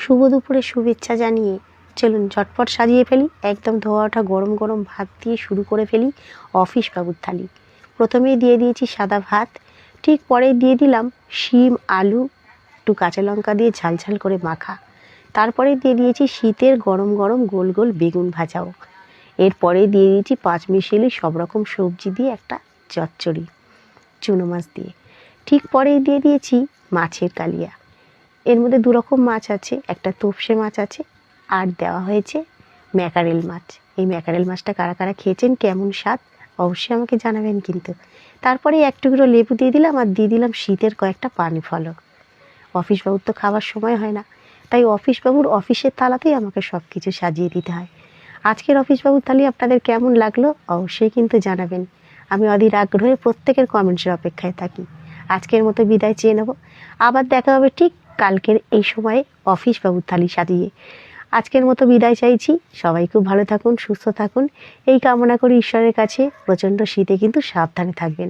শুভ দুপুরে শুভেচ্ছা জানিয়ে চলুন ঝটপট সাজিয়ে ফেলি। একদম ধোয়া ওঠা গরম গরম ভাত দিয়ে শুরু করে ফেলি অফিস বাবুর থালি। প্রথমেই দিয়ে দিয়েছি সাদা ভাত, ঠিক পরে দিয়ে দিলাম শিম আলু একটু কাঁচা লঙ্কা দিয়ে ঝালঝাল করে মাখা। তারপরে দিয়ে দিয়েছি শীতের গরম গরম গোল গোল বেগুন ভাজাও। এরপরে দিয়ে দিয়েছি পাঁচমিশালি সব রকম সবজি দিয়ে একটা চচ্চড়ি চুনো মাছ দিয়ে। ঠিক পরেই দিয়ে দিয়েছি মাছের কালিয়া। এর মধ্যে দু রকম মাছ আছে, একটা তোপসে মাছ আছে আর দেওয়া হয়েছে ম্যাকারেল মাছ। এই ম্যাকারেল মাছটা কারা কারা খেয়েছেন, কেমন স্বাদ অবশ্যই আমাকে জানাবেন কিন্তু। তারপরে এক টুকরো লেবু দিয়ে দিলাম আর দিয়ে দিলাম শীতের কয়েকটা পানি ফলক। অফিসবাবুর তো খাবার সময় হয় না, তাই অফিসবাবুর অফিসের থালাতেই আমাকে সব কিছু সাজিয়ে দিতে হয়। আজকের অফিসবাবুর থালি আপনাদের কেমন লাগলো অবশ্যই কিন্তু জানাবেন। আমি অধীর আগ্রহে প্রত্যেকের কমেন্টসের অপেক্ষায় থাকি। আজকের মতো বিদায় চেয়ে নেব, আবার দেখা হবে ঠিক কালকের এই সময়ে অফিসবাবুর থালি সাজিয়ে। আজকের মতো বিদায় চাইছি। সবাই খুব ভালো থাকুন, সুস্থ থাকুন এই কামনা করি ঈশ্বরের কাছে। প্রচণ্ড শীতে কিন্তু সাবধানে থাকবেন।